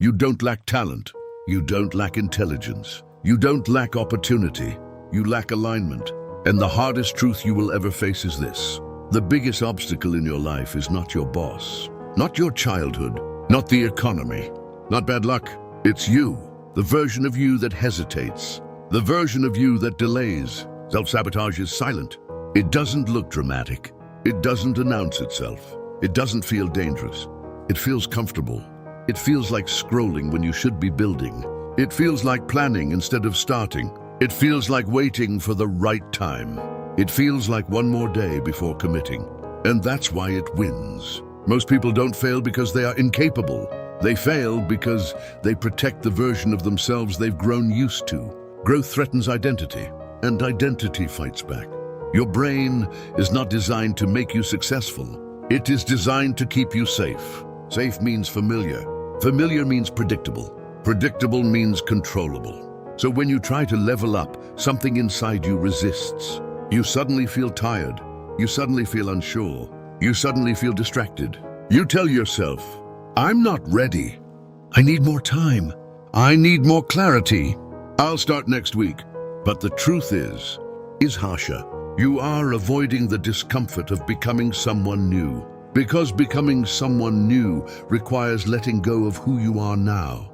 You don't lack talent. You don't lack intelligence. You don't lack opportunity. You lack alignment. And the hardest truth you will ever face is this. The biggest obstacle in your life is not your boss, not your childhood, not the economy, not bad luck. It's you, the version of you that hesitates, the version of you that delays. Self-sabotage is silent. It doesn't look dramatic. It doesn't announce itself. It doesn't feel dangerous. It feels comfortable. It feels like scrolling when you should be building. It feels like planning instead of starting. It feels like waiting for the right time. It feels like one more day before committing. And that's why it wins. Most people don't fail because they are incapable. They fail because they protect the version of themselves they've grown used to. Growth threatens identity, and identity fights back. Your brain is not designed to make you successful. It is designed to keep you safe. Safe means familiar. Familiar means predictable. Predictable means controllable. So when you try to level up, something inside you resists. You suddenly feel tired. You suddenly feel unsure. You suddenly feel distracted. You tell yourself, I'm not ready. I need more time. I need more clarity. I'll start next week. But the truth is harsher. You are avoiding the discomfort of becoming someone new. Because becoming someone new requires letting go of who you are now.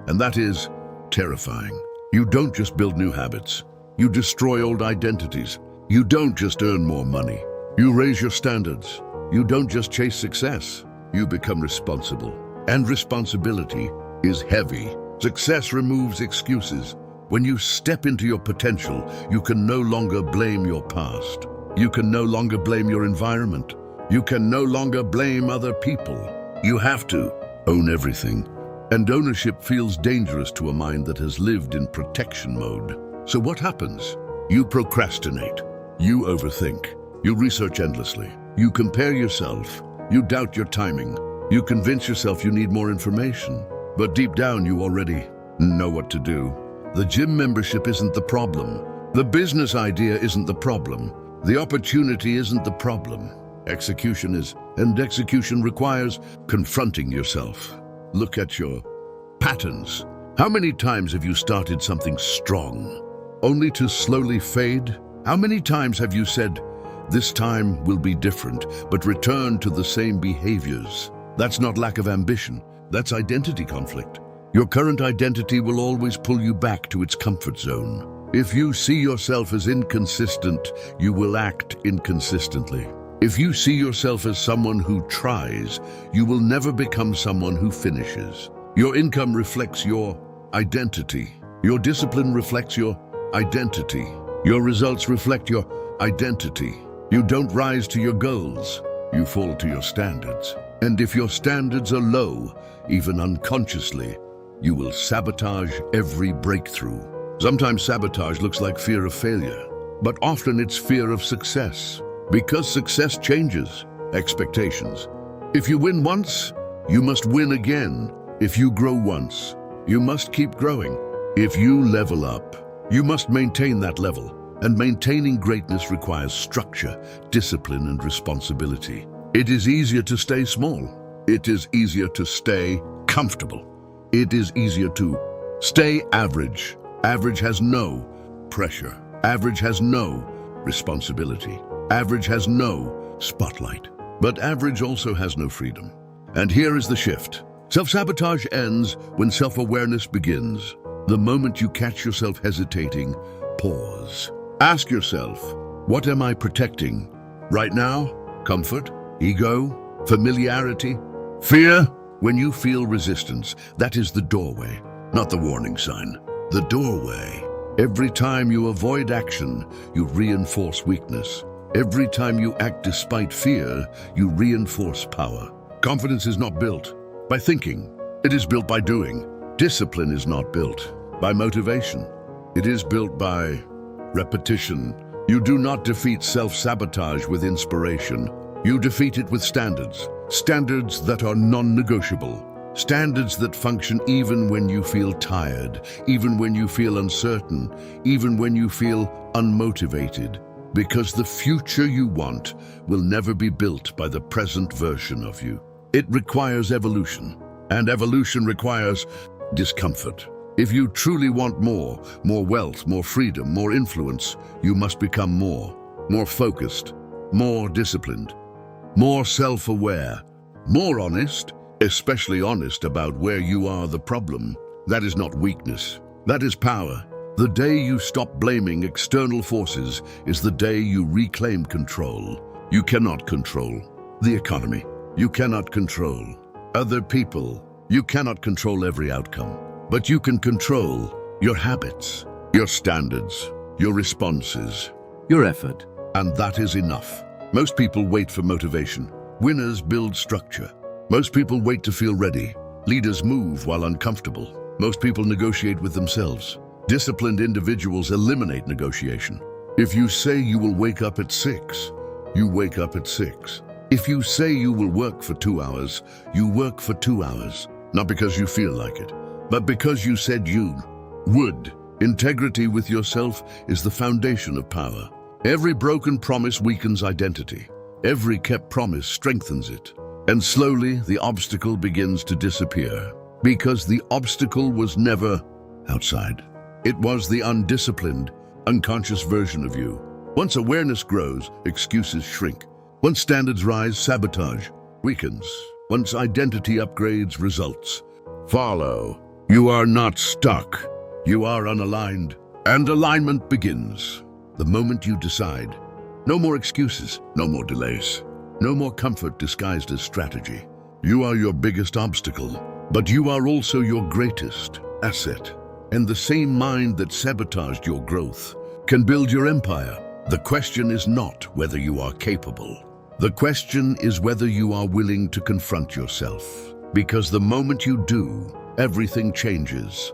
And that is terrifying. You don't just build new habits. You destroy old identities. You don't just earn more money. You raise your standards. You don't just chase success. You become responsible. And responsibility is heavy. Success removes excuses. When you step into your potential, you can no longer blame your past. You can no longer blame your environment. You can no longer blame other people. You have to own everything. And ownership feels dangerous to a mind that has lived in protection mode. So what happens? You procrastinate. You overthink. You research endlessly. You compare yourself. You doubt your timing. You convince yourself you need more information. But deep down, you already know what to do. The gym membership isn't the problem. The business idea isn't the problem. The opportunity isn't the problem. Execution is, and execution requires confronting yourself. Look at your patterns. How many times have you started something strong, only to slowly fade? How many times have you said, this time will be different, but return to the same behaviors? That's not lack of ambition. That's identity conflict. Your current identity will always pull you back to its comfort zone. If you see yourself as inconsistent, you will act inconsistently. If you see yourself as someone who tries, you will never become someone who finishes. Your income reflects your identity. Your discipline reflects your identity. Your results reflect your identity. You don't rise to your goals. You fall to your standards. And if your standards are low, even unconsciously, you will sabotage every breakthrough. Sometimes sabotage looks like fear of failure, but often it's fear of success. Because success changes expectations. If you win once, you must win again. If you grow once, you must keep growing. If you level up, you must maintain that level. And maintaining greatness requires structure, discipline, and responsibility. It is easier to stay small. It is easier to stay comfortable. It is easier to stay average. Average has no pressure. Average has no responsibility. Average has no spotlight. But average also has no freedom. And here is the shift. Self-sabotage ends when self-awareness begins. The moment you catch yourself hesitating, pause. Ask yourself, what am I protecting? Right now? Comfort? Ego? Familiarity? Fear? When you feel resistance, that is the doorway, not the warning sign. The doorway. Every time you avoid action, you reinforce weakness. Every time you act despite fear, you reinforce power. Confidence is not built by thinking. It is built by doing. Discipline is not built by motivation. It is built by repetition. You do not defeat self-sabotage with inspiration. You defeat it with standards. Standards that are non-negotiable. Standards that function even when you feel tired, even when you feel uncertain, even when you feel unmotivated. Because the future you want will never be built by the present version of you. It requires evolution. And evolution requires discomfort. If you truly want more wealth, more freedom, more influence, you must become more focused, more disciplined, more self-aware, more honest, especially honest about where you are the problem. That is not weakness. That is power. The day you stop blaming external forces is the day you reclaim control. You cannot control the economy. You cannot control other people. You cannot control every outcome. But you can control your habits, your standards, your responses, your effort. And that is enough. Most people wait for motivation. Winners build structure. Most people wait to feel ready. Leaders move while uncomfortable. Most people negotiate with themselves. Disciplined individuals eliminate negotiation. If you say you will wake up at 6, you wake up at 6. If you say you will work for 2 hours, you work for 2 hours. Not because you feel like it, but because you said you would. Integrity with yourself is the foundation of power. Every broken promise weakens identity. Every kept promise strengthens it. And slowly, the obstacle begins to disappear. Because the obstacle was never outside. It was the undisciplined, unconscious version of you. Once awareness grows, excuses shrink. Once standards rise, sabotage weakens. Once identity upgrades, results follow. You are not stuck. You are unaligned. And alignment begins the moment you decide. No more excuses, no more delays, no more comfort disguised as strategy. You are your biggest obstacle, but you are also your greatest asset. And the same mind that sabotaged your growth can build your empire. The question is not whether you are capable. The question is whether you are willing to confront yourself. Because the moment you do, everything changes.